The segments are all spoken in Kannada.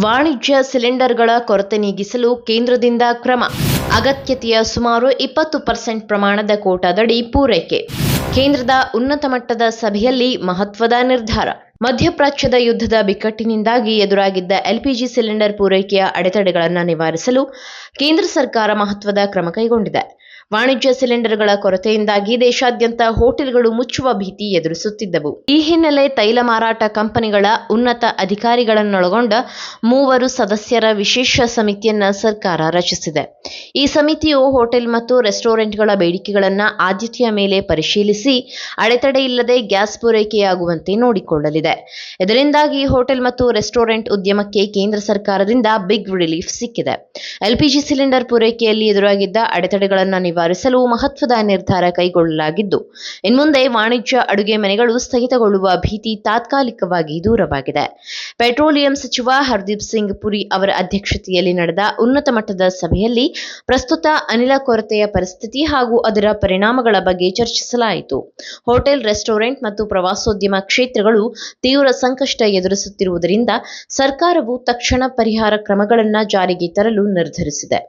ವಾಣಿಜ್ಯ ಸಿಲಿಂಡರ್ಗಳ ಕೊರತೆ ನೀಗಿಸಲು ಕೇಂದ್ರದಿಂದ ಕ್ರಮ. ಅಗತ್ಯತೆಯ ಸುಮಾರು 20% ಪ್ರಮಾಣದ ಕೋಟಾದಡಿ ಪೂರೈಕೆ. ಕೇಂದ್ರದ ಉನ್ನತ ಮಟ್ಟದ ಸಭೆಯಲ್ಲಿ ಮಹತ್ವದ ನಿರ್ಧಾರ. ಮಧ್ಯಪ್ರಾಚ್ಯದ ಯುದ್ಧದ ಬಿಕ್ಕಟ್ಟಿನಿಂದಾಗಿ ಎದುರಾಗಿದ್ದ ಎಲ್ಪಿಜಿ ಸಿಲಿಂಡರ್ ಪೂರೈಕೆಯ ಅಡೆತಡೆಗಳನ್ನು ನಿವಾರಿಸಲು ಕೇಂದ್ರ ಸರ್ಕಾರ ಮಹತ್ವದ ಕ್ರಮ ಕೈಗೊಂಡಿದೆ. ವಾಣಿಜ್ಯ ಸಿಲಿಂಡರ್ಗಳ ಕೊರತೆಯಿಂದಾಗಿ ದೇಶಾದ್ಯಂತ ಹೋಟೆಲ್ಗಳು ಮುಚ್ಚುವ ಭೀತಿ ಎದುರಿಸುತ್ತಿದ್ದವು. ಈ ಹಿನ್ನೆಲೆ ತೈಲ ಮಾರಾಟ ಕಂಪನಿಗಳ ಉನ್ನತ ಅಧಿಕಾರಿಗಳನ್ನೊಳಗೊಂಡ 3 ಸದಸ್ಯರ ವಿಶೇಷ ಸಮಿತಿಯನ್ನ ಸರ್ಕಾರ ರಚಿಸಿದೆ. ಈ ಸಮಿತಿಯು ಹೋಟೆಲ್ ಮತ್ತು ರೆಸ್ಟೋರೆಂಟ್ಗಳ ಬೇಡಿಕೆಗಳನ್ನು ಆದ್ಯತೆಯ ಮೇಲೆ ಪರಿಶೀಲಿಸಿ ಅಡೆತಡೆ ಇಲ್ಲದೆ ಗ್ಯಾಸ್ ಪೂರೈಕೆಯಾಗುವಂತೆ ನೋಡಿಕೊಳ್ಳಲಿದೆ. ಇದರಿಂದಾಗಿ ಹೋಟೆಲ್ ಮತ್ತು ರೆಸ್ಟೋರೆಂಟ್ ಉದ್ಯಮಕ್ಕೆ ಕೇಂದ್ರ ಸರ್ಕಾರದಿಂದ ಬಿಗ್ ರಿಲೀಫ್ ಸಿಕ್ಕಿದೆ. ಎಲ್ಪಿಜಿ ಸಿಲಿಂಡರ್ ಪೂರೈಕೆಯಲ್ಲಿ ಎದುರಾಗಿದ್ದ ಅಡೆತಡೆಗಳನ್ನು ನಿವಾರಿಸಲು ಮಹತ್ವದ ನಿರ್ಧಾರ ಕೈಗೊಳ್ಳಲಾಗಿದ್ದು, ಇನ್ಮುಂದೆ ವಾಣಿಜ್ಯ ಅಡುಗೆ ಮನೆಗಳು ಸ್ಥಗಿತಗೊಳ್ಳುವ ಭೀತಿ ತಾತ್ಕಾಲಿಕವಾಗಿ ದೂರವಾಗಿದೆ. ಪೆಟ್ರೋಲಿಯಂ ಸಚಿವ ಹರ್ದೀಪ್ ಸಿಂಗ್ ಪುರಿ ಅವರ ಅಧ್ಯಕ್ಷತೆಯಲ್ಲಿ ನಡೆದ ಉನ್ನತ ಮಟ್ಟದ ಸಭೆಯಲ್ಲಿ ಪ್ರಸ್ತುತ ಅನಿಲ ಕೊರತೆಯ ಪರಿಸ್ಥಿತಿ ಹಾಗೂ ಅದರ ಪರಿಣಾಮಗಳ ಬಗ್ಗೆ ಚರ್ಚಿಸಲಾಯಿತು. ಹೋಟೆಲ್, ರೆಸ್ಟೋರೆಂಟ್ ಮತ್ತು ಪ್ರವಾಸೋದ್ಯಮ ಕ್ಷೇತ್ರಗಳು ತೀವ್ರ ಸಂಕಷ್ಟ ಎದುರಿಸುತ್ತಿರುವುದರಿಂದ ಸರ್ಕಾರವು ತಕ್ಷಣ ಪರಿಹಾರ ಕ್ರಮಗಳನ್ನು ಜಾರಿಗೆ ತರಲು ನಿರ್ಧರಿಸಿದೆ.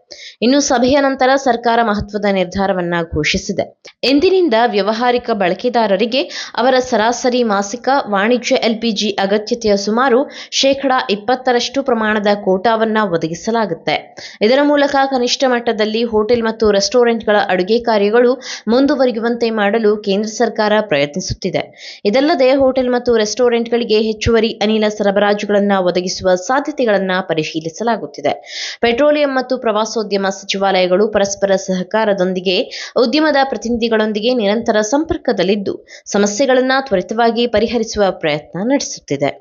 ಇನ್ನು ಸಭೆಯ ನಂತರ ಸರ್ಕಾರ ಮಹತ್ವದ ನಿರ್ಧಾರವನ್ನ ಘೋಷಿಸಿದೆ. ಇಂದಿನಿಂದ ವ್ಯಾವಹಾರಿಕ ಬಳಕೆದಾರರಿಗೆ ಅವರ ಸರಾಸರಿ ಮಾಸಿಕ ವಾಣಿಜ್ಯ ಎಲ್ಪಿಜಿ ಅಗತ್ಯತೆಯ ಸುಮಾರು 20% ಪ್ರಮಾಣದ ಕೋಟಾವನ್ನ ಒದಗಿಸಲಾಗುತ್ತೆ. ಇದರ ಮೂಲಕ ಕನಿಷ್ಠ ಮಟ್ಟದಲ್ಲಿ ಹೋಟೆಲ್ ಮತ್ತು ರೆಸ್ಟೋರೆಂಟ್ಗಳ ಅಡುಗೆ ಕಾರ್ಯಗಳು ಮುಂದುವರಿಯುವಂತೆ ಮಾಡಲು ಕೇಂದ್ರ ಸರ್ಕಾರ ಪ್ರಯತ್ನಿಸುತ್ತಿದೆ. ಇದಲ್ಲದೆ ಹೋಟೆಲ್ ಮತ್ತು ರೆಸ್ಟೋರೆಂಟ್ಗಳಿಗೆ ಹೆಚ್ಚುವರಿ ಅನಿಲ ಸರಬರಾಜುಗಳನ್ನು ಒದಗಿಸುವ ಸಾಧ್ಯತೆಗಳನ್ನು ಪರಿಶೀಲಿಸಲಾಗುತ್ತಿದೆ. ಪೆಟ್ರೋಲಿಯಂ ಮತ್ತು ಪ್ರವಾಸೋದ್ಯಮ ಸಚಿವಾಲಯಗಳು ಪರಸ್ಪರ ಸಹಕಾರದೊಂದಿಗೆ ಉದ್ಯಮದ ಪ್ರತಿನಿಧಿಗಳೊಂದಿಗೆ ನಿರಂತರ ಸಂಪರ್ಕದಲ್ಲಿದ್ದು ಸಮಸ್ಯೆಗಳನ್ನು ತ್ವರಿತವಾಗಿ ಪರಿಹರಿಸುವ ಪ್ರಯತ್ನ ನಡೆಸುತ್ತಿದೆ.